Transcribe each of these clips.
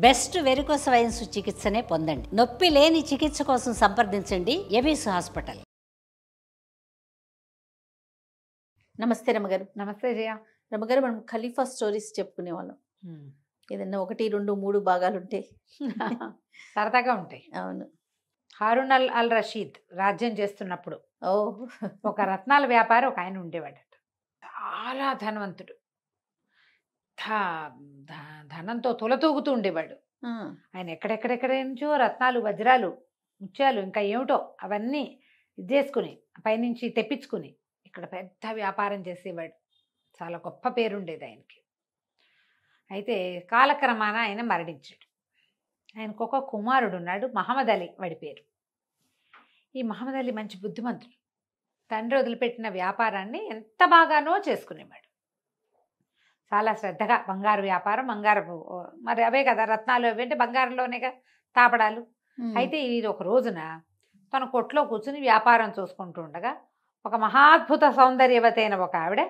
Best varicose veins చికిత్సనే పొందండి. నొప్పి లేని చికిత్స కోసం సంప్రదించండి ఎబిస్ హాస్పిటల్. నమస్తే రమగారు. నమస్తే జయ. రమగారు, మనం ఖలీఫా స్టోరీస్ చెప్పుకునే వాళ్ళం. ఏదన్నా 1, 2, 3 భాగాలు ఉంటే సరదాగా ఉంటాయి. అవును. హారూన్ అల్ రషీద్ రాజ్యం చేస్తున్నప్పుడు ఓ ఒక రత్నాల వ్యాపారి ఒక ఆయన ఉండేవాడట. చాలా ధనవంతుడు. ధనంతో తులతూగుతూ ఉండేవాడు. ఆయన ఎక్కడెక్కడెక్కడ నుంచో రత్నాలు, వజ్రాలు, ముత్యాలు, ఇంకా ఏమిటో అవన్నీ ఇది చేసుకుని పైనుంచి తెప్పించుకుని ఇక్కడ పెద్ద వ్యాపారం చేసేవాడు. చాలా గొప్ప పేరుండేది ఆయనకి. అయితే కాలక్రమాన ఆయన మరణించాడు. ఆయనకు ఒక కుమారుడు ఉన్నాడు, మహమ్మద్ అలీ వాడి పేరు. ఈ మహమ్మద్ అలీ మంచి బుద్ధిమంతుడు. తండ్రి వదిలిపెట్టిన వ్యాపారాన్ని ఎంత బాగానో చేసుకునేవాడు. చాలా శ్రద్ధగా బంగారు వ్యాపారం, బంగారపు మరి అవే కదా రత్నాలు, అవి అంటే బంగారంలోనేగా తాపడాలు. అయితే ఇది ఒక రోజున తన కొట్లో కూర్చుని వ్యాపారం చూసుకుంటూ ఉండగా ఒక మహాద్భుత సౌందర్యవతి అయిన ఒక ఆవిడ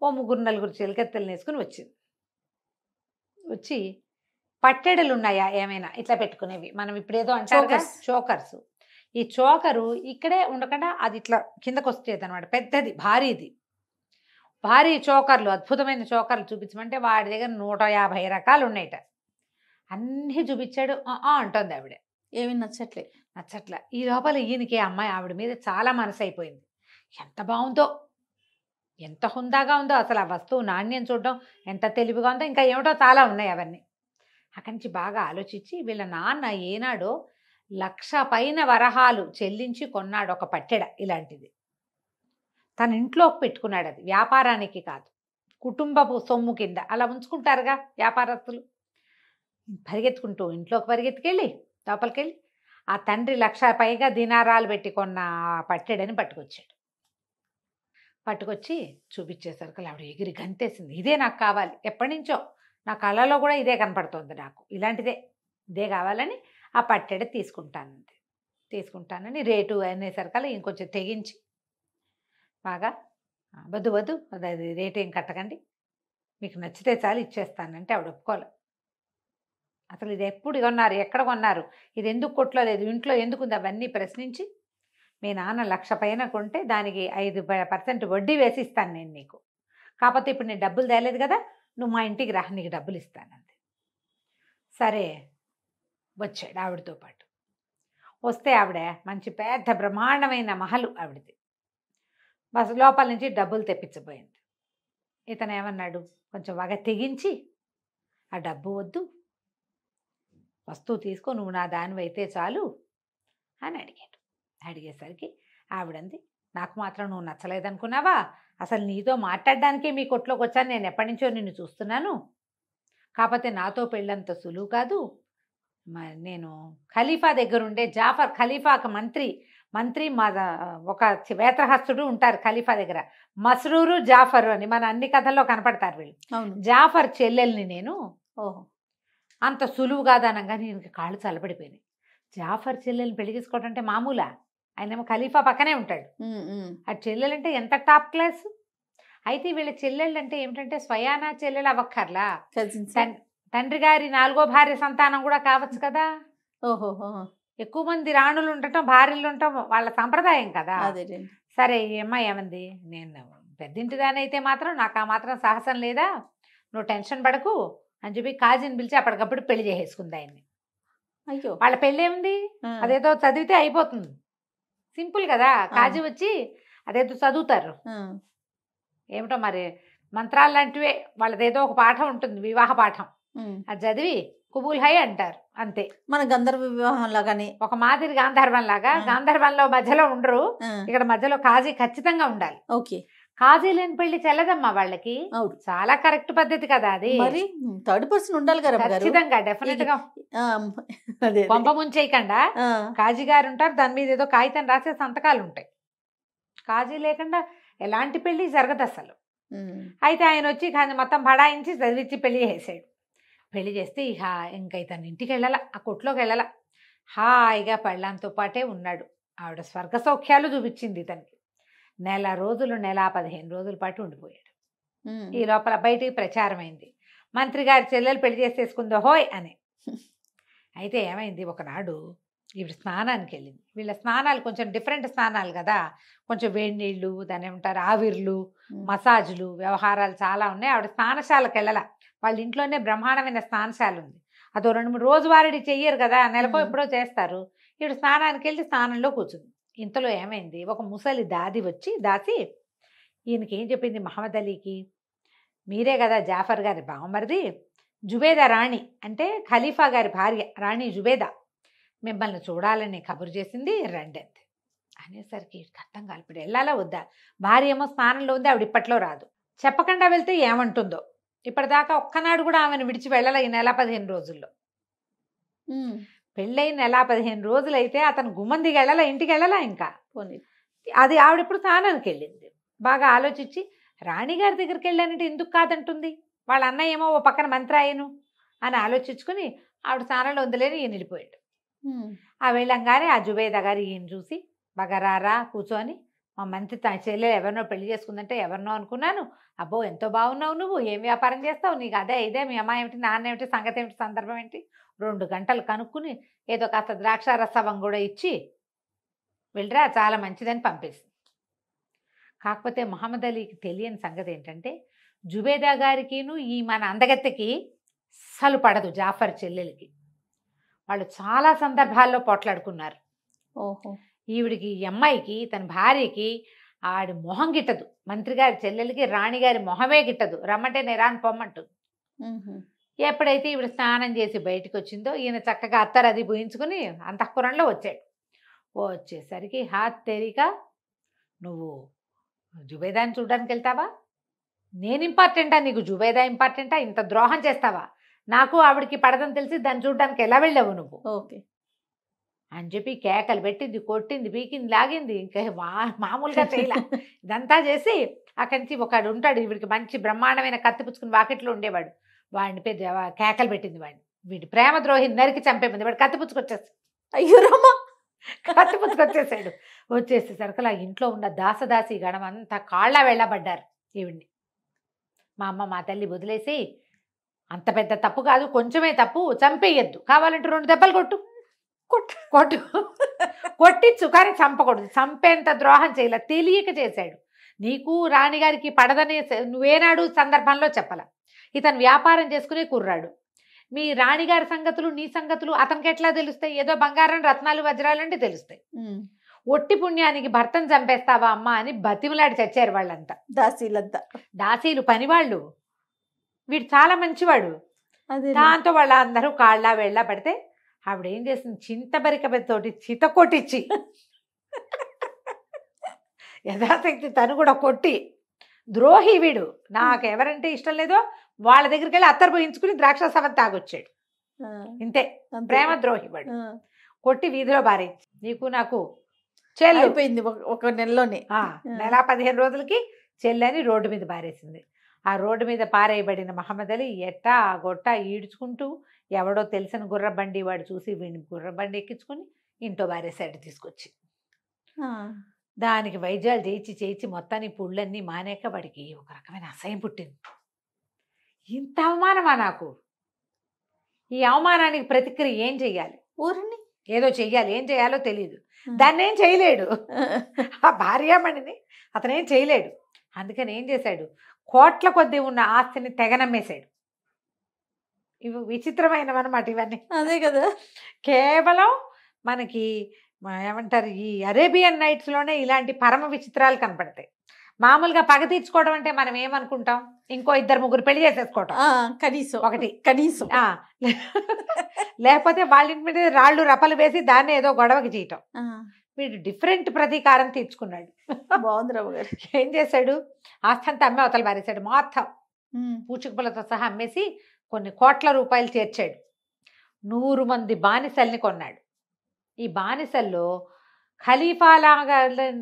ఓ 3-4 చిలకెత్తలు వేసుకుని వచ్చింది. వచ్చి పట్టెడలు ఉన్నాయా ఏమైనా ఇట్లా పెట్టుకునేవి, మనం ఇప్పుడేదో అంటారు చోకర్స్. ఈ చోకరు ఇక్కడే ఉండకుండా అది ఇట్లా కిందకు వచ్చేది అనమాట. పెద్దది, భారీ చోకర్లు, అద్భుతమైన చోకర్లు చూపించమంటే వాడి దగ్గర 150 రకాలు ఉన్నాయట. అన్నీ చూపించాడు. అంటోంది ఆవిడ. ఏమి నచ్చట్ల. ఈ లోపల ఈయనకి అమ్మాయి ఆవిడ మీద చాలా మనసు అయిపోయింది. ఎంత బాగుందో, ఎంత హుందాగా ఉందో, అసలు ఆ వస్తువు నాణ్యం చూడడం ఎంత తెలివిగా ఉందో, ఇంకా ఏమిటో చాలా ఉన్నాయి అవన్నీ. అక్కడి నుంచి బాగా ఆలోచించి వీళ్ళ నాన్న ఏనాడో 1,00,000 పైన వరహాలు చెల్లించి కొన్నాడు ఒక పట్టెడ ఇలాంటిది. తన ఇంట్లోకి పెట్టుకున్నాడు. అది వ్యాపారానికి కాదు, కుటుంబపు సొమ్ము కింద అలా ఉంచుకుంటారుగా వ్యాపారస్తులు. పరిగెత్తుకుంటూ ఇంట్లోకి పరిగెత్తుకెళ్ళి లోపలికెళ్ళి ఆ తండ్రి 1,00,000 పైగా దినారాలు పెట్టి కొన్న పట్టెడని పట్టుకొచ్చాడు. పట్టుకొచ్చి చూపించేసరికి ఆవిడ ఎగిరి గంతేసింది. ఇదే నాకు కావాలి, ఎప్పటి నుంచో నా కళలో కూడా ఇదే కనపడుతోంది, నాకు ఇదే కావాలని ఆ పట్టెడ తీసుకుంటానని రేటు అనేసరికల్లా ఇంకొంచెం తెగించి బాగా వద్దు అది రేటు ఏం కట్టకండి, మీకు నచ్చితే చాలు ఇచ్చేస్తానంటే ఆవిడ ఒప్పుకోలే. అసలు ఇది ఎప్పుడు కొన్నారు, ఎక్కడ కొన్నారు, ఇది ఎందుకు కొట్లో లేదు, ఇంట్లో ఎందుకుంది, అవన్నీ ప్రశ్నించి మీ నాన్న 1,00,000 పైన కొంటే దానికి 5% వడ్డీ వేసి ఇస్తాను నేను నీకు, కాకపోతే ఇప్పుడు నేను డబ్బులు తేలేదు కదా, నువ్వు మా ఇంటికి రా, నీకు డబ్బులు ఇస్తానంది. సరే వచ్చాడు ఆవిడతో పాటు. వస్తే ఆవిడ మంచి పెద్ద బ్రహ్మాండమైన మహలు ఆవిడది. బస్ లోపల నుంచి డబ్బులు తెప్పించబోయింది. ఇతను ఏమన్నాడు, కొంచెం బాగా తెగించి ఆ డబ్బు వద్దు, వస్తువు తీసుకో, నువ్వు నా దానివైతే చాలు అని అడిగాడు. అడిగేసరికి ఆవిడంది, నాకు మాత్రం నువ్వు నచ్చలేదనుకున్నావా, అసలు నీతో మాట్లాడడానికే మీ కొట్లోకి వచ్చాను, నేను ఎప్పటి నుంచో నిన్ను చూస్తున్నాను, కాకపోతే నాతో పెళ్ళంత సులువు కాదు. నేను ఖలీఫా దగ్గర ఉండే జాఫర్, ఖలీఫాకు మంత్రి మా ఒక వేత్రహస్తుడు ఉంటారు ఖలీఫా దగ్గర, మస్రూరు జాఫరు అని మన అన్ని కథల్లో కనపడతారు వీళ్ళు. జాఫర్ చెల్లెల్ని నేను. ఓహో, అంత సులువు కాదనగా నేను కాళ్ళు చల్లబడిపోయినాయి. జాఫర్ చెల్లెల్ని పెళ్లి చేసుకోవడం అంటే మామూలా, ఆయనేమో ఖలీఫా పక్కనే ఉంటాడు. ఆ చెల్లెలంటే ఎంత టాప్ క్లాస్. అయితే వీళ్ళ చెల్లెళ్ళు అంటే ఏమిటంటే స్వయానా చెల్లెలు అవ్వక్కర్లా, తండ్రి గారి 4వ భార్య సంతానం కూడా కావచ్చు కదా. ఓహో, ఎక్కువ మంది రాణులు ఉండటం, భార్యలు ఉండటం వాళ్ళ సంప్రదాయం కదా. సరే ఈ అమ్మాయి ఏమంది, నేను పెద్దింటిదానైతే మాత్రం నాకు ఆ మాత్రం సాహసం లేదా, నువ్వు టెన్షన్ పడకు అని చెప్పి కాజీని పిలిచి అప్పటికప్పుడు పెళ్లి చేసేసుకుంది ఆయన్ని. అయ్యో, వాళ్ళ పెళ్ళి ఏముంది, అదేదో చదివితే అయిపోతుంది, సింపుల్ కదా. కాజీ వచ్చి అదేదో చదువుతారు, ఏమిటో మరి మంత్రాలు లాంటివే, వాళ్ళదేదో ఒక పాఠం ఉంటుంది, వివాహ పాఠం, అది చదివి కుబూల్ హై అంటారు అంతే. మన గంధర్వ వివాహం లాగానే, ఒక మాదిరి గాంధర్వం లాగా. గాంధర్వంలో మధ్యలో ఉండరు, ఇక్కడ మధ్యలో కాజీ ఖచ్చితంగా ఉండాలి. ఓకే, కాజీ లేని పెళ్లి చెల్లదమ్మా వాళ్ళకి. చాలా కరెక్ట్ పద్ధతి కదా అది. మరి థర్డ్ పర్సన్ ఉండాలి కదా ఖచ్చితంగా, డెఫినెట్ గా. కొంప ముంచేయకుండా కాజీ గారు ఉంటారు, దాని మీద ఏదో కాగితం రాసే సంతకాలు ఉంటాయి. కాజీ లేకుండా ఎలాంటి పెళ్లి జరగదు అసలు. అయితే ఆయన వచ్చి మొత్తం బడాయించి చదివించి పెళ్లి చేసాడు. పెళ్లి చేస్తే ఇంకా ఇతను ఇంటికి వెళ్ళాల, ఆ కొట్లోకి వెళ్ళాల, హాయిగా పెళ్ళంతో పాటే ఉన్నాడు. ఆవిడ స్వర్గ సౌఖ్యాలు చూపించింది ఇతనికి. 1 నెల రోజులు, 15 రోజుల పాటు ఉండిపోయాడు. ఈ లోపల బయటికి ప్రచారం అయింది, మంత్రి గారి చెల్లెలు పెళ్లి చేసేసుకుందో హోయ్ అని. అయితే ఏమైంది, ఒకనాడు ఈవిడ స్నానానికి వెళ్ళింది. వీళ్ళ స్నానాలు కొంచెం డిఫరెంట్ స్నానాలు కదా, కొంచెం వేడి నీళ్ళు, దాని ఏమంటారు ఆవిర్లు, మసాజులు, వ్యవహారాలు చాలా ఉన్నాయి. ఆవిడ స్నానశాలకు వెళ్ళాల, వాళ్ళ ఇంట్లోనే బ్రహ్మాండమైన స్నానశాల ఉంది. అదో 2-3 రోజువారీ చెయ్యరు కదా, నెలకో ఎప్పుడో చేస్తారు. ఈవిడ స్నానానికి వెళ్ళి స్నానంలో కూర్చుంది. ఇంతలో ఏమైంది, ఒక ముసలి దాసి ఈయనకి ఏం చెప్పింది, మహమ్మద్ అలీకి, మీరే కదా జాఫర్ గారి బావమరిది, జుబేదా రాణి అంటే ఖలీఫా గారి భార్య రాణి జుబేదా మిమ్మల్ని చూడాలని కబురు చేసింది, రండి అంతే అనేసరికి అర్థం కాదు, ఇప్పుడు వెళ్ళాలా వద్దా. భార్య ఏమో స్నానంలో ఉంది, ఆవిడ ఇప్పట్లో రాదు. చెప్పకుండా వెళ్తే ఏమంటుందో. ఇప్పటిదాకా ఒక్కనాడు కూడా ఆమెను విడిచి వెళ్ళాల ఈ నెల 15 రోజుల్లో. పెళ్ళైన నెల 15 రోజులైతే అతను గుమ్మందికి వెళ్ళాలా, ఇంటికి వెళ్ళాలా ఇంకా. అది ఆవిడ ఇప్పుడు స్నానానికి వెళ్ళింది. బాగా ఆలోచించి రాణిగారి దగ్గరికి వెళ్ళానంటే ఎందుకు కాదంటుంది, వాళ్ళ అన్నయ్య ఏమో ఓ పక్కన మంత్రి అయ్యను అని ఆలోచించుకుని ఆవిడ స్నానంలో ఉందిలేని ఈయన వెళ్ళిపోయాడు. ఆ వెళ్ళంగానే ఆ జుబేదా గారు ఈయన చూసి, బాగా రారా కూర్చొని, మా మంత్రి తన చెల్లెలు ఎవరినో పెళ్లి చేసుకుందంటే ఎవరినో అనుకున్నాను, అబ్బో ఎంతో బాగున్నావు, నువ్వు ఏం వ్యాపారం చేస్తావు, నీకు అదే ఇదే, మీ అమ్మాయి ఏమిటి, నాన్న ఏమిటి, సంగతి ఏమిటి, సందర్భం ఏంటి, 2 గంటలు కనుక్కుని ఏదో కాస్త ద్రాక్షారసవం కూడా ఇచ్చి వెళ్ళరా చాలా మంచిదని పంపేసి. కాకపోతే మహమ్మద్ అలీకి తెలియని సంగతి ఏంటంటే, జుబేదా గారికిను ఈ మన అందగత్తెకి అస్సలు పడదు జాఫర్ చెల్లెలకి. వాళ్ళు చాలా సందర్భాల్లో పోట్లాడుకున్నారు. ఓహో. ఈవిడికి ఈ అమ్మాయికి తన భార్యకి ఆడి మొహం గిట్టదు, మంత్రి గారి చెల్లెలకి రాణిగారి మొహమే గిట్టదు, రమ్మంటే నేరాన్ని పొమ్మంటుంది. ఎప్పుడైతే ఈవిడ స్నానం చేసి బయటకు వచ్చిందో ఈయన చక్కగా అత్తరు అది పూయించుకుని అంతఃపురంలో వచ్చాడు. వచ్చేసరికి హాత్ తేరిక, నువ్వు జుబేదాని చూడడానికి వెళ్తావా, నేను ఇంపార్టెంటా నీకు, జుబేదా ఇంపార్టెంటా, ఇంత ద్రోహం చేస్తావా, నాకు ఆవిడికి పడదని తెలిసి దాన్ని చూడడానికి ఎలా వెళ్ళావు నువ్వు ఓకే అని చెప్పి కేకలు పెట్టింది, కొట్టింది, పీకింది, లాగింది. ఇంకా మామూలుగా చేయలే. ఇదంతా చేసి అక్కడి నుంచి ఒకడు ఉంటాడు, ఈవిడికి మంచి బ్రహ్మాండమైన కత్తి పుచ్చుకుని వాకిట్లో ఉండేవాడు, వాడిని పెద్ద కేకలు పెట్టింది. వాడిని వీడి ప్రేమ ద్రోహిని నరికి చంపేమంది. వాడు కత్తి పుచ్చుకొచ్చేస్తాడు. అయ్యో రామా, కత్తి పుచ్చుకొచ్చేసాడు. వచ్చేసేసరికి ఆ ఇంట్లో ఉన్న దాసదాసి గణం అంతా కాళ్ళ వెళ్ళబడ్డారు ఈవిడ్ని. మా అమ్మ మా తల్లి వదిలేసి, అంత పెద్ద తప్పు కాదు, కొంచెమే తప్పు, చంపేయద్దు, కావాలంటే 2 దెబ్బలు కొట్టు కొట్టు కొట్టించు, కానీ చంపకూడదు. చంపేంత ద్రోహం చేయలే, తెలియక చేశాడు. నీకు రాణిగారికి పడదనే నువ్వేనాడు సందర్భంలో చెప్పాల. ఇతను వ్యాపారం చేసుకునే కుర్రాడు. మీ రాణిగారి సంగతులు నీ సంగతులు అతనికి ఎట్లా తెలుస్తాయి, ఏదో బంగారం రత్నాలు వజ్రాలు అంటే తెలుస్తాయి. ఒట్టి పుణ్యానికి భర్తను చంపేస్తావా అమ్మా అని బతిమలాడి చచ్చారు వాళ్ళంతా, దాసీలంతా. దాసీలు పనివాళ్ళు. వీడు చాలా మంచివాడు. అదే దాంతో వాళ్ళందరూ కాళ్ళ వెళ్ళ పడితే ఆవిడ ఏం చేసింది, చింతబరికతోటి చిత కొట్టించి యథాశక్తి తను కూడా కొట్టి, ద్రోహి వీడు, నాకు ఎవరంటే ఇష్టం లేదో వాళ్ళ దగ్గరికి వెళ్ళి అత్తరు పోయించుకుని ద్రాక్షారసం తాగొచ్చాడు. ఇంతే, ప్రేమ ద్రోహి వాడు. కొట్టి వీధిలో బారేసి, నీకు నాకు చెల్లు అయిపోయింది ఒక నెలలోనే. నెల 15 రోజులకి చెల్లని రోడ్డు మీద బారేసింది. ఆ రోడ్డు మీద పారేయబడిన మహమ్మద్ అలీ ఎట్టా గొట్ట ఈడ్చుకుంటూ ఎవడో తెలిసిన గుర్రబండి వాడు చూసి వీడిని గుర్రబండి ఎక్కించుకుని ఇంట్లో బారేసాడు తీసుకొచ్చి. దానికి వైద్యాలు చేయించి మొత్తాన్ని పుళ్ళన్నీ మానేక వాడికి ఒక రకమైన అసహ్యం పుట్టింది. ఇంత అవమానమా నాకు, ఈ అవమానానికి ప్రతిక్రియ ఏం చెయ్యాలి, ఊరిని ఏదో చెయ్యాలి, ఏం చేయాలో తెలియదు. దాన్ని ఏం చేయలేడు, ఆ భార్యామణిని అతనేం చేయలేడు. అందుకని ఏం చేశాడు, కోట్ల కొద్దీ ఉన్న ఆస్తిని తెగనమ్మేశాడు. ఇవి విచిత్రమైనవన్నమాట ఇవన్నీ. అదే కదా, కేవలం మనకి ఏమంటారు, ఈ అరేబియన్ నైట్స్లోనే ఇలాంటి పరమ విచిత్రాలు కనపడతాయి. మామూలుగా పగ తీర్చుకోవడం అంటే మనం ఏమనుకుంటాం, ఇంకో 2-3 పెళ్లి చేసేసుకోవటం, కనీసం ఒకటి కనీసం. లేకపోతే వాళ్ళ ఇంటి మీద రాళ్ళు రపలు వేసి దాన్ని ఏదో గొడవకి చేయటం. వీడు డిఫరెంట్ ప్రతీకారం తీర్చుకున్నాడు. బాగుంది రావు గారు. ఏం చేశాడు, ఆస్థంతా అమ్మే అవతల పారేశాడు. మొత్తం పూచికపులతో సహా అమ్మేసి కొన్ని కోట్ల రూపాయలు చేర్చాడు. 100 మంది బానిసల్ని కొన్నాడు. ఈ బానిసల్లో ఖలీఫా లాగా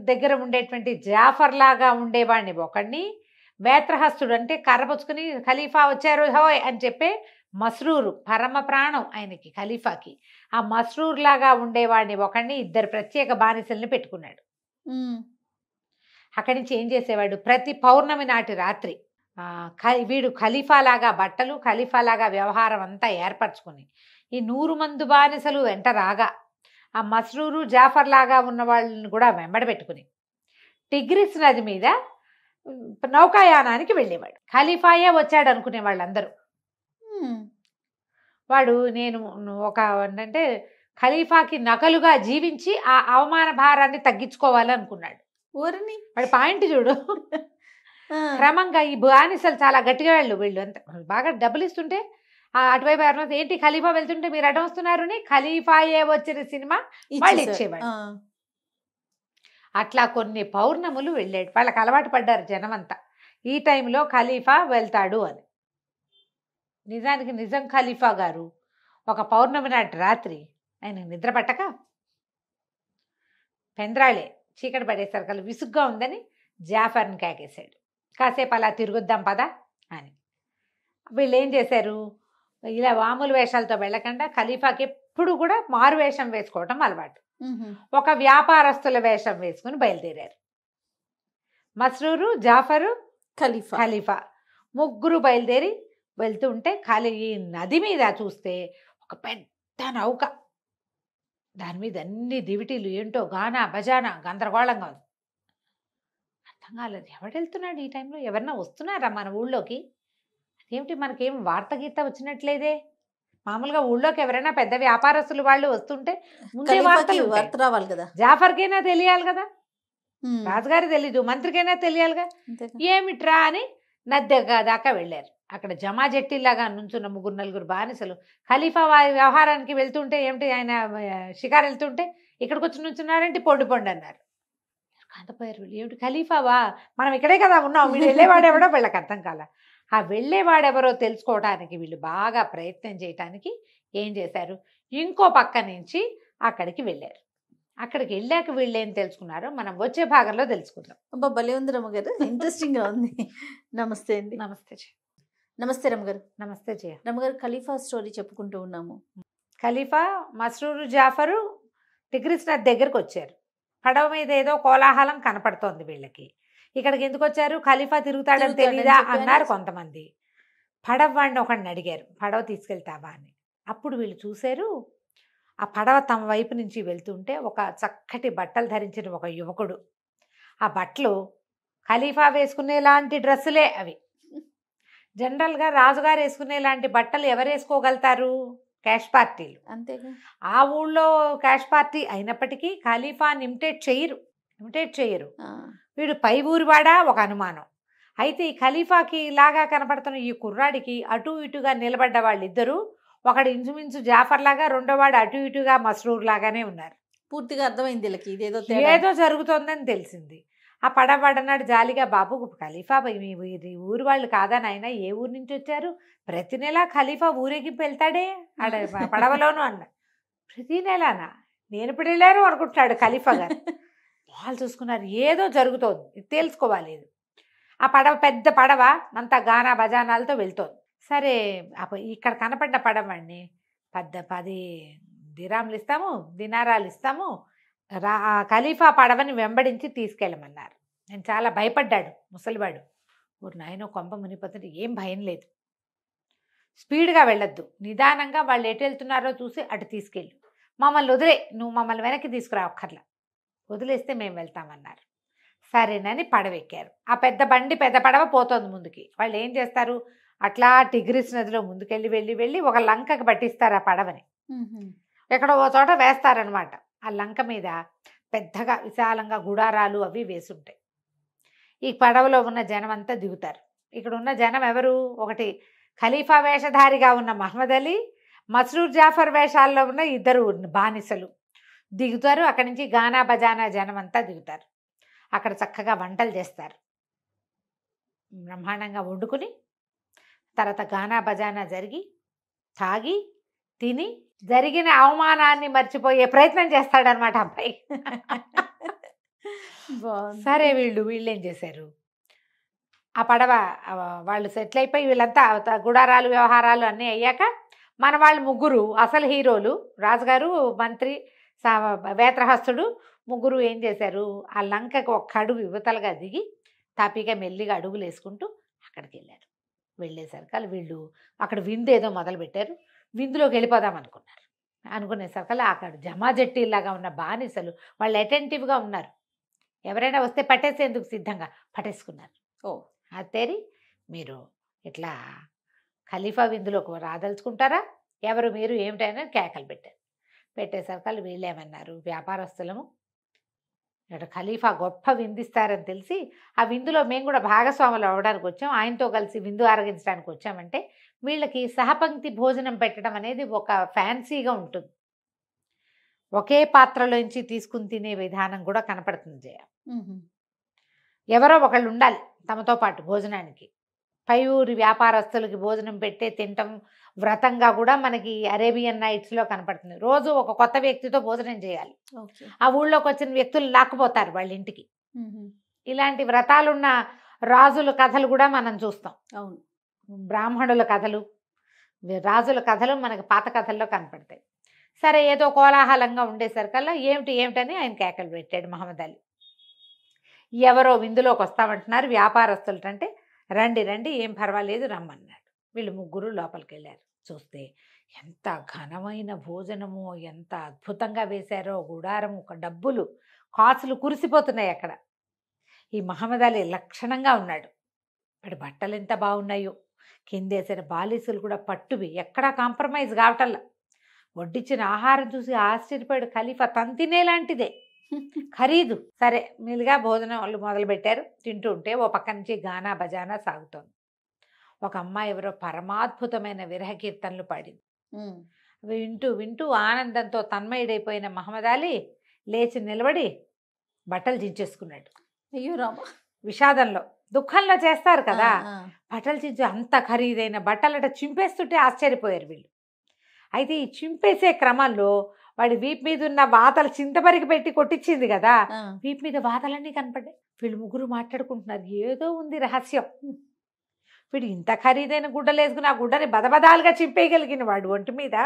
దగ్గర ఉండేటువంటి జాఫర్ లాగా ఉండేవాడిని ఒకడిని, వేత్రహస్తుడు అంటే కర్రపుచ్చుకుని ఖలీఫా వచ్చారు హోయ్ అని చెప్పే మస్రూరు, పరమ ప్రాణం ఆయనకి ఖలీఫాకి, ఆ మస్రూర్ లాగా ఉండేవాడిని ఒకడిని, 2 ప్రత్యేక బానిసల్ని పెట్టుకున్నాడు. అక్కడి నుంచి ఏం చేసేవాడు, ప్రతి పౌర్ణమి నాటి రాత్రి వీడు ఖలీఫాలాగా బట్టలు ఖలీఫాలాగా వ్యవహారం అంతా ఏర్పరచుకుని ఈ 100 మంది బానిసలు వెంట రాగా ఆ మస్రూరు జాఫర్ లాగా ఉన్న వాళ్ళని కూడా వెంబడి పెట్టుకుని టిగ్రిస్ నది మీద నౌకాయానానికి వెళ్ళేవాడు. ఖలీఫాయే వచ్చాడు అనుకునే వాళ్ళందరూ. వాడు నేను ఒక అంటే ఖలీఫాకి నకలుగా జీవించి ఆ అవమాన భారాన్ని తగ్గించుకోవాలనుకున్నాడు. ఊరిని వాడి పాయింట్ చూడు. క్రమంగా ఈ బానిసలు చాలా గట్టిగా వీళ్ళు అంత బాగా డబ్బులు ఇస్తుంటే అటువైపు ఎవరైనా ఏంటి ఖలీఫా వెళ్తుంటే మీరు అడ్డం వస్తున్నారు అని ఖలీఫాయే వచ్చిన సినిమా వాళ్ళు ఇచ్చేవాడు. అట్లా కొన్ని పౌర్ణములు వెళ్ళాడు. వాళ్ళకి అలవాటు పడ్డారు జనమంతా ఈ టైంలో ఖలీఫా వెళ్తాడు అని. నిజానికి నిజం ఖలీఫా గారు ఒక పౌర్ణమి నాటి రాత్రి ఆయన నిద్ర పట్టక పెంద్రాళే చీకటి పడేసరికి విసుగ్గా ఉందని జాఫర్ని కేకేశాడు. కాసేపు అలా తిరుగుద్దాం పదా అని. వీళ్ళు ఏం చేశారు, ఇలా మామూలు వేషాలతో వెళ్ళకుండా ఖలీఫాకి ఎప్పుడు కూడా మారు వేషం వేసుకోవటం అలవాటు. ఒక వ్యాపారస్తుల వేషం వేసుకుని బయలుదేరారు. మస్రూరు జాఫరు ఖలీఫా ముగ్గురు బయలుదేరి వెళ్తూ ఉంటే ఈ నది మీద చూస్తే ఒక పెద్ద నౌక, దాని మీద అన్ని దివిటీలు ఏంటో గానా బజానా గందరగోళంగా ఉంది. అర్థం కాలేదు, ఎవడు వెళ్తున్నాడు ఈ టైంలో, ఎవరన్నా వస్తున్నారా మన ఊళ్ళోకి, ఏమిటి మనకేం వార్త గీత వచ్చినట్లేదే. మామూలుగా ఊళ్ళోకి ఎవరైనా పెద్ద వ్యాపారస్తులు వాళ్ళు వస్తుంటే ముందే వార్త రావాలి కదా, జాఫర్కైనా తెలియాలి కదా, రాజుగారి తెలీదు, మంత్రికైనా తెలియాలిగా. ఏమిట్రా అని నది దాకా వెళ్ళారు. అక్కడ జమా జట్టిలాగా నుంచున్న 3-4 బానిసలు ఖలీఫా వ్యవహారానికి వెళ్తుంటే ఏమిటి ఆయన షికారు వెళ్తుంటే ఇక్కడికి వచ్చి నుంచున్నారంటే పొండి అన్నారు. కాంతపోయారు వీళ్ళు, ఏమిటి ఖలీఫావా, మనం ఇక్కడే కదా ఉన్నాం, వీళ్ళు వెళ్ళేవాడెవడో వీళ్ళకి అర్థం కాల. ఆ వెళ్ళేవాడెవరో తెలుసుకోవడానికి వీళ్ళు బాగా ప్రయత్నం చేయటానికి ఏం చేశారు, ఇంకో పక్క నుంచి అక్కడికి వెళ్ళారు. అక్కడికి వెళ్ళాక వీళ్ళు ఏం తెలుసుకున్నారో మనం వచ్చే భాగంలో తెలుసుకుందాం. అబ్బా భలే ఉంది రమ్మగారు, ఇంట్రెస్టింగ్గా ఉంది. నమస్తే అండి. నమస్తే నమస్తే రమ్మగారు. నమస్తే జయ. రమ్మగారు, ఖలీఫా స్టోరీ చెప్పుకుంటూ ఉన్నాము. ఖలీఫా మస్రూరు జాఫరు టిగ్రిస్ నది దగ్గరకు వచ్చారు. పడవ మీద ఏదో కోలాహలం కనపడుతోంది వీళ్ళకి. ఇక్కడికి ఎందుకు వచ్చారు, ఖలీఫా తిరుగుతాడని తెలీదా అన్నారు కొంతమంది. పడవ వాడిని ఒకడిని అడిగారు, పడవ తీసుకెళ్తావా అని. అప్పుడు వీళ్ళు చూశారు, ఆ పడవ తమ వైపు నుంచి వెళ్తుంటే ఒక చక్కటి బట్టలు ధరించిన ఒక యువకుడు. ఆ బట్టలు ఖలీఫా వేసుకునేలాంటి డ్రెస్సులే అవి. జనరల్గా రాజుగారు వేసుకునేలాంటి బట్టలు ఎవరు వేసుకోగలుగుతారు, క్యాష్ పార్టీలు. అంతేగా, ఆ ఊళ్ళో క్యాష్ పార్టీ అయినప్పటికీ ఖలీఫాని ఇమిటేట్ చేయరు. వీడు పై ఊరివాడా ఒక అనుమానం. అయితే ఈ ఖలీఫాకి ఇలాగా కనపడుతున్న ఈ కుర్రాడికి అటు ఇటుగా నిలబడ్డ వాళ్ళిద్దరూ, ఒకడు ఇంచుమించు జాఫర్ లాగా, రెండోవాడు అటు ఇటుగా మస్రూర్ లాగానే ఉన్నారు. పూర్తిగా అర్థమైంది వీళ్ళకి ఇదేదో ఏదో జరుగుతోందని తెలిసింది. ఆ పడవాడన్నాడు జాలిగా, బాబు ఖలీఫా మీ ఊరు వాళ్ళు కాదా నాయన, ఏ ఊరు నుంచి వచ్చారు, ప్రతి నెల ఖలీఫా ఊరేగింపు వెళ్తాడే ఆడ పడవలోను అన్న. ప్రతి నెలనా, నేను ఇప్పుడు వెళ్ళారు అనుకుంటున్నాడు ఖలీఫా గారు. వాళ్ళు చూసుకున్నారు, ఏదో జరుగుతోంది, తెలుసుకోవాలి. ఆ పడవ పెద్ద పడవ అంతా గానా బజానాలతో వెళ్తోంది. సరే ఇక్కడ కనపడిన పడవండి 10 దినారాలు ఇస్తాము, ఖలీఫా పడవని వెంబడించి తీసుకెళ్ళమన్నారు. నేను చాలా భయపడ్డాడు ముసలివాడు. ఊరు నాయనో కొంప మునిపోతుంటే ఏం భయం లేదు, స్పీడ్గా వెళ్ళొద్దు, నిదానంగా వాళ్ళు ఎటు వెళ్తున్నారో చూసి అటు తీసుకెళ్ళు, మమ్మల్ని వదిలే, నువ్వు మమ్మల్ని వెనక్కి తీసుకురా ఒక్కర్లా, వదిలేస్తే మేము వెళ్తామన్నారు. సరేనని పడవ ఎక్కారు. ఆ పెద్ద పడవ పోతోంది ముందుకి. వాళ్ళు ఏం చేస్తారు, అట్లా టిగ్రిస్ నదిలో ముందుకెళ్ళి వెళ్ళి ఒక లంకకి పట్టిస్తారు ఆ పడవని. ఎక్కడో ఓ చోట వేస్తారనమాట. ఆ లంక మీద పెద్దగా విశాలంగా గుడారాలు అవి వేసుంటాయి. ఈ పడవలో ఉన్న జనం అంతా దిగుతారు. ఇక్కడ ఉన్న జనం ఎవరు, ఒకటి ఖలీఫా వేషధారిగా ఉన్న మహమ్మద్ అలీ, మస్రూర్ జాఫర్ వేషాల్లో ఉన్న 2 బానిసలు దిగుతారు. అక్కడి నుంచి గానా బజానా జనం అంతా దిగుతారు. అక్కడ చక్కగా వంటలు చేస్తారు, బ్రహ్మాండంగా వండుకుని తర్వాత గానా బజానా జరిగి తాగి తిని జరిగిన అవమానాన్ని మర్చిపోయే ప్రయత్నం చేస్తాడనమాట అబ్బాయి. సరే వీళ్ళు ఏం చేశారు, ఆ పడవ వాళ్ళు సెటిల్ అయిపోయి వీళ్ళంతా గుడారాలు వ్యవహారాలు అన్నీ అయ్యాక మన వాళ్ళు ముగ్గురు అసలు హీరోలు, రాజుగారు, మంత్రి, వేత్రహస్తుడు ముగ్గురు ఏం చేశారు, ఆ లంకకు ఒక్క అడుగు యువతలుగా దిగి తాపీగా మెల్లిగా అడుగులు వేసుకుంటూ అక్కడికి వెళ్ళారు. వెళ్ళేసరికల్లా వీళ్ళు అక్కడ విందు ఏదో మొదలుపెట్టారు. విందులోకి వెళ్ళిపోదాం అనుకున్నారు. అనుకునేసరికల్లా అక్కడ జమాజట్టీలాగా ఉన్న బానిసలు వాళ్ళు అటెంటివ్గా ఉన్నారు. ఎవరైనా వస్తే పట్టేసేందుకు సిద్ధంగా పట్టేసుకున్నారు. ఓ అత్తేరి మీరు ఇట్లా ఖలీఫా విందులోకి రాదలుచుకుంటారా, ఎవరు మీరు ఏమిటైనా కేకలు పెట్టారు. పెట్టేసరికి వీళ్ళేమన్నారు, వ్యాపారస్తులము ఇక్కడ ఖలీఫా గొప్ప విందిస్తారని తెలిసి ఆ విందులో మేము కూడా భాగస్వాములు అవ్వడానికి వచ్చాం, ఆయనతో కలిసి విందు ఆరగించడానికి వచ్చామంటే వీళ్ళకి సహపంక్తి భోజనం పెట్టడం అనేది ఒక ఫ్యాన్సీగా ఉంటుంది. ఒకే పాత్రలోంచి తీసుకుని తినే విధానం కూడా కనపడుతుంది జయ. ఎవరో ఒకళ్ళు ఉండాలి తమతో పాటు భోజనానికి. పై ఊరి వ్యాపారస్తులకి భోజనం పెట్టే తినటం వ్రతంగా కూడా మనకి అరేబియన్ నైట్స్లో కనపడుతుంది. రోజు ఒక కొత్త వ్యక్తితో భోజనం చేయాలి. ఓకే ఆ ఊళ్ళోకి వచ్చిన వ్యక్తులు లాక్కుపోతారు వాళ్ళ ఇంటికి. ఇలాంటి వ్రతాలున్న రాజుల కథలు కూడా మనం చూస్తాం. అవును బ్రాహ్మణుల కథలు, రాజుల కథలు మనకి పాత కథల్లో కనపడతాయి. సరే ఏదో కోలాహలంగా ఉండేసరికల్లా ఏమిటని ఆయన కేకలు పెట్టాడు మహమ్మద్ అలీ. ఎవరో విందులోకి వస్తామంటున్నారు వ్యాపారస్తులు అంటే, రండి రండి ఏం పర్వాలేదు రమ్మన్నాడు. వీళ్ళు ముగ్గురు లోపలికి వెళ్ళారు. చూస్తే ఎంత ఘనమైన భోజనము, ఎంత అద్భుతంగా వేశారో. గుడారం, ఒక డబ్బులు కాసులు కురిసిపోతున్నాయి అక్కడ. ఈ మహమ్మద్ అలీ లక్షణంగా ఉన్నాడు. వాడి బట్టలు ఎంత బాగున్నాయో, కిందేసిన బాలీసులు కూడా పట్టువి, ఎక్కడా కాంప్రమైజ్ కావటల్లా. వడ్డించిన ఆహారం చూసి ఆశ్చర్యపోయాడు ఖలీఫా. తంతినేలాంటిదే ఖరీదు. సరే మెల్లిగా భోజనం వాళ్ళు మొదలుపెట్టారు. తింటూ ఉంటే ఓ పక్క నుంచి గానా బజానా సాగుతోంది. ఒక అమ్మాయి ఎవరో పరమాద్భుతమైన విరహ కీర్తనలు పాడింది. వింటూ వింటూ ఆనందంతో తన్మయుడైపోయిన మహమ్మద్ అలీ లేచి నిలబడి బట్టలు చించేసుకున్నాడు. అయ్యో రామ. విషాదంలో, దుఃఖంలో చేస్తారు కదా, బట్టలు చించి అంత ఖరీదైన బట్టలట చింపేస్తుంటే ఆశ్చర్యపోయారు వీళ్ళు. అయితే ఈ చింపేసే క్రమంలో వాడి వీపు మీద ఉన్న వాతలు చింతపరికి పెట్టి కొట్టించింది కదా, వీపు మీద వాతలన్నీ కనపడ్డాయి. వీళ్ళు ముగ్గురు మాట్లాడుకుంటున్నారు, ఏదో ఉంది రహస్యం. వీడు ఇంత ఖరీదైన గుడ్డలు వేసుకుని ఆ గుడ్డని బదబదాలుగా చింపేయగలిగిన వాడు ఒంటి మీద,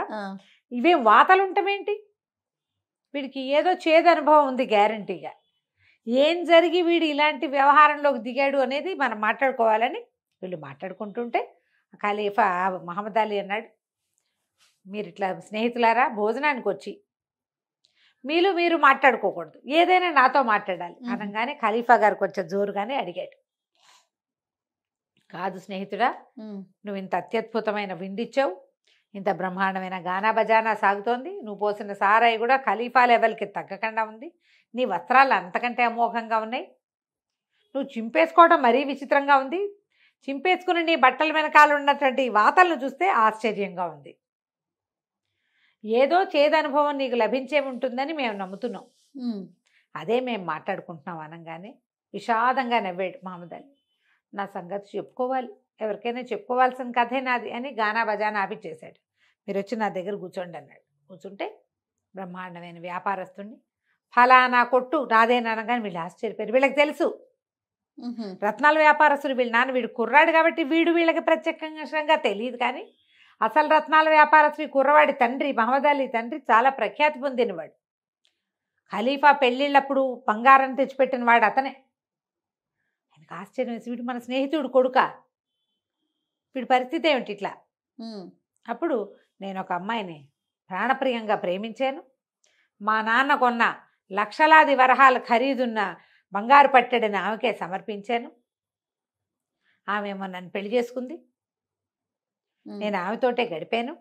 ఇవేం వాతలు ఉంటామేంటి? వీడికి ఏదో చేదు అనుభవం ఉంది గ్యారంటీగా. ఏం జరిగి వీడు ఇలాంటి వ్యవహారంలోకి దిగాడు అనేది మనం మాట్లాడుకోవాలని వీళ్ళు మాట్లాడుకుంటుంటే ఖలీఫా మహమ్మద్ అలీ అన్నాడు, మీరు ఇట్లా స్నేహితులారా భోజనానికి వచ్చి మీరు మాట్లాడుకోకూడదు, ఏదైనా నాతో మాట్లాడాలి అనగానే ఖలీఫా గారు కొంచెం జోరుగానే అడిగాడు, కాదు స్నేహితుడా, నువ్వు ఇంత అత్యద్భుతమైన విండిచ్చావు, ఇంత బ్రహ్మాండమైన గానా బజానా సాగుతోంది, నువ్వు పోసిన సారాయి కూడా ఖలీఫా లెవెల్కి తగ్గకుండా ఉంది, నీ వస్త్రాలు అంతకంటే అమోఘంగా ఉన్నాయి, నువ్వు చింపేసుకోవడం మరీ విచిత్రంగా ఉంది, చింపేసుకుని నీ బట్టల వెనకాల ఉన్నటువంటి వాతలను చూస్తే ఆశ్చర్యంగా ఉంది, ఏదో చేదనుభవం నీకు లభించే ఉంటుందని మేము నమ్ముతున్నాం, అదే మేము మాట్లాడుకుంటున్నాం అనగానే విషాదంగా నవ్వాడు మహమ్మద్ అలీ. నా సంగతి చెప్పుకోవాలి, ఎవరికైనా చెప్పుకోవాల్సిన కథే నాది అని గానా బజానా ఆపిచ్చేశాడు. మీరు వచ్చి నా దగ్గర కూర్చోండి అన్నాడు. కూర్చుంటే బ్రహ్మాండమైన వ్యాపారస్తుడిని, ఫలానా కొట్టు నాదేననగానే వీళ్ళు ఆశ్చర్యపోయారు. వీళ్ళకి తెలుసు రత్నాల వ్యాపారస్తుడు వీళ్ళ నాన్న, వీడు కుర్రాడు కాబట్టి వీళ్ళకి ప్రత్యేకంగా తెలియదు, కానీ అసలు రత్నాల వ్యాపారస్తుడి కుర్రవాడి తండ్రి మహమ్మద్ అలీ తండ్రి చాలా ప్రఖ్యాతి పొందినవాడు. ఖలీఫా పెళ్ళిళ్ళప్పుడు బంగారం తెచ్చిపెట్టిన వాడు అతనే. ఆయనకు ఆశ్చర్యం వేసి, వీడు మన స్నేహితుడు కొడుక, వీడి పరిస్థితి ఏమిటి ఇట్లా? అప్పుడు నేను ఒక అమ్మాయిని ప్రాణప్రియంగా ప్రేమించాను, మా నాన్న కొన్న లక్షలాది వరహాల ఖరీదున్న బంగారు పట్టెడని ఆమెకే సమర్పించాను, ఆమెమో నన్ను పెళ్లి చేసుకుంది, నేను ఆమెతోటే గడిపాను.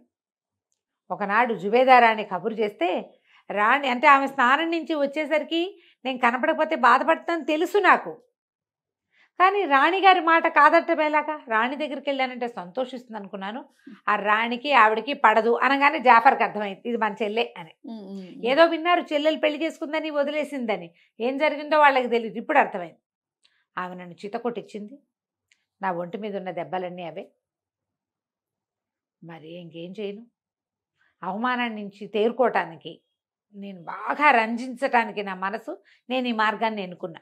ఒకనాడు జుబేదారాణి కబురు చేస్తే రాణి అంటే ఆమె స్నానం నుంచి వచ్చేసరికి నేను కనపడకపోతే బాధపడతాను తెలుసు నాకు, కానీ రాణిగారి మాట కాదట్టమేలాగా, రాణి దగ్గరికి వెళ్ళానంటే సంతోషిస్తుంది అనుకున్నాను, ఆ రాణికి ఆవిడకి పడదు అనగానే జాఫర్కి అర్థమైంది ఇది మన చెల్లె అని. ఏదో విన్నారు చెల్లెలు పెళ్లి చేసుకుందని వదిలేసిందని, ఏం జరిగిందో వాళ్ళకి తెలియదు, ఇప్పుడు అర్థమైంది. ఆమె నన్ను చితకొట్టించింది, నా ఒంటి మీద ఉన్న దెబ్బలన్నీ అవే, మరి ఇంకేం చేయను, అవమానం నుంచి తేరుకోవటానికి, నేను బాగా రంజించటానికి నా మనసు, నేను ఈ మార్గాన్ని ఎన్నుకున్నా.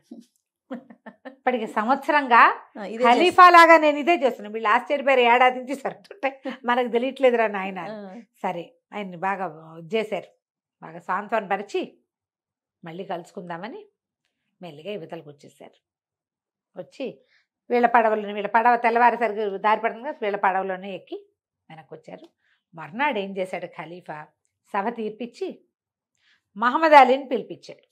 ఇప్పటికి సంవత్సరంగా ఖలీఫా లాగా నేను ఇదే చేస్తున్నాను. వీళ్ళు ఆశ్చర్యపోయారు, ఏడాది నుంచి సరుతుంటాయి మనకు తెలియట్లేదురా నాయన. సరే ఆయన్ని బాగా చేశారు, బాగా సాంత్వన పరిచి మళ్ళీ కలుసుకుందామని మెల్లిగా యువతలకు వచ్చేసారు. వచ్చి వీళ్ళ పడవ తెల్లవారేసరికి దారి పడుతుంది కదా, వీళ్ళ పడవలోనే ఎక్కి వెనక్కి వచ్చారు. మర్నాడు ఏం చేశాడు ఖలీఫా, సభ తీర్పిచ్చి మహమ్మద్ అలీని పిలిపించాడు.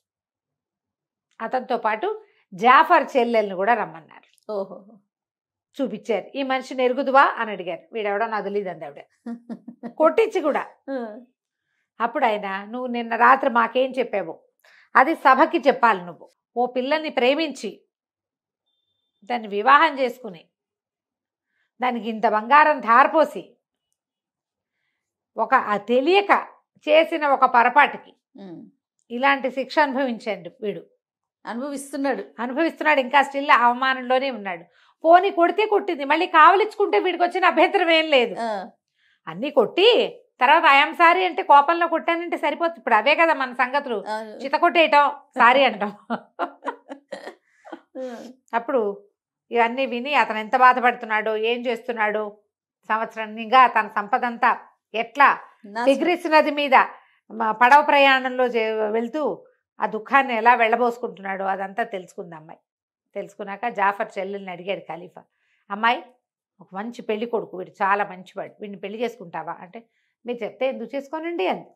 అతనితో పాటు జాఫర్ చెల్లెల్ని కూడా రమ్మన్నారు. ఓహో. చూపించారు. ఈ మనిషిని ఎరుగుదువా అని అడిగారు. వీడెవడో నాకు తెలియదు అంది ఆవిడ, కొట్టించి కూడా. అప్పుడు ఆయన, నువ్వు నిన్న రాత్రి మాకేం చెప్పావు అది సభకి చెప్పాలి. నువ్వు ఓ పిల్లల్ని ప్రేమించి దాన్ని వివాహం చేసుకుని దానికి ఇంత బంగారం ధారపోసి తెలియక చేసిన ఒక పొరపాటుకి ఇలాంటి శిక్ష అనుభవించండి. వీడు అనుభవిస్తున్నాడు, ఇంకా స్టిల్ అవమానంలోనే ఉన్నాడు. పోనీ కొడితే కొట్టింది, మళ్ళీ కావలించుకుంటే వీడికి వచ్చిన అభ్యంతరం ఏం లేదు. అన్నీ కొట్టి తర్వాత ఐఎమ్ సారీ అంటే కోపంలో కొట్టానంటే సరిపోతుంది. ఇప్పుడు అవే కదా మన సంగతులు, చిత కొట్టేయటం, సారీ అంటాం. అప్పుడు ఇవన్నీ విని అతను ఎంత బాధపడుతున్నాడో, ఏం చేస్తున్నాడో, సంవత్సరంగా తన సంపదంతా ఎట్లా టిగ్రిస్ నది మీద పడవ ప్రయాణంలో వెళ్తూ ఆ దుఃఖాన్ని ఎలా వెళ్ళబోసుకుంటున్నాడో అదంతా తెలుసుకుంది అమ్మాయి. తెలుసుకున్నాక జాఫర్ చెల్లెల్ని అడిగాడు ఖలీఫా, అమ్మాయి ఒక మంచి పెళ్లి కొడుకు, వీడు చాలా మంచివాడు, వీడిని పెళ్లి చేసుకుంటావా అంటే, మీరు చెప్తే ఎందుకు చేసుకోనండి అంది.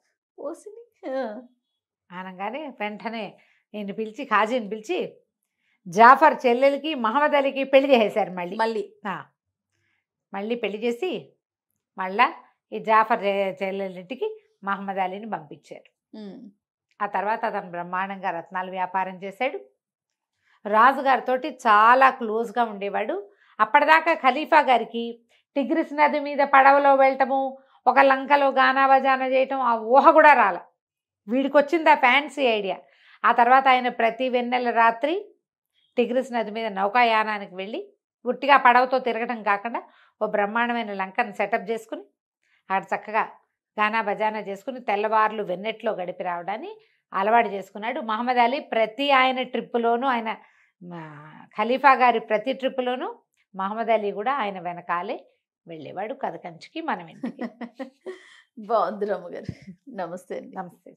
అనగానే వెంటనే నేను పిలిచి, ఖాజీని పిలిచి జాఫర్ చెల్లెలకి మహమ్మద్ అలీకి పెళ్లి చేసేశారు. మళ్ళీ పెళ్లి చేసి మళ్ళా ఈ జాఫర్ చెల్లెలింటికి మహమ్మద్ అలీని పంపించారు. ఆ తర్వాత అతను బ్రహ్మాండంగా రత్నాల వ్యాపారం చేశాడు. రాజుగారితో చాలా క్లోజ్గా ఉండేవాడు. అప్పటిదాకా ఖలీఫా గారికి టిగ్రిస్ నది మీద పడవలో వెళ్ళటము, ఒక లంకలో గానా బజానా చేయటం ఆ ఊహ కూడా రాల. వీడికి వచ్చింది ఆ ఫ్యాన్సీ ఐడియా. ఆ తర్వాత ఆయన ప్రతి వెన్నెల రాత్రి టిగ్రిస్ నది మీద నౌకాయానానికి వెళ్ళి ఉట్టిగా పడవతో తిరగటం కాకుండా ఓ బ్రహ్మాండమైన లంకను సెటప్ చేసుకుని ఆడ చక్కగా గానా బజానా చేసుకుని తెల్లవార్లు వెన్నెట్లో గడిపి రావడాన్ని అలవాటు చేసుకున్నాడు. మహమ్మద్ అలీ ప్రతి ఆయన ట్రిప్పులోనూ, ఆయన ఖలీఫా గారి ప్రతి ట్రిప్పులోనూ మహమ్మద్ అలీ కూడా ఆయన వెనకాలే వెళ్ళేవాడు. కథ కంచికి మనం ఇంటికి. బాగుంది రమ్మగారు. నమస్తే. నమస్తే.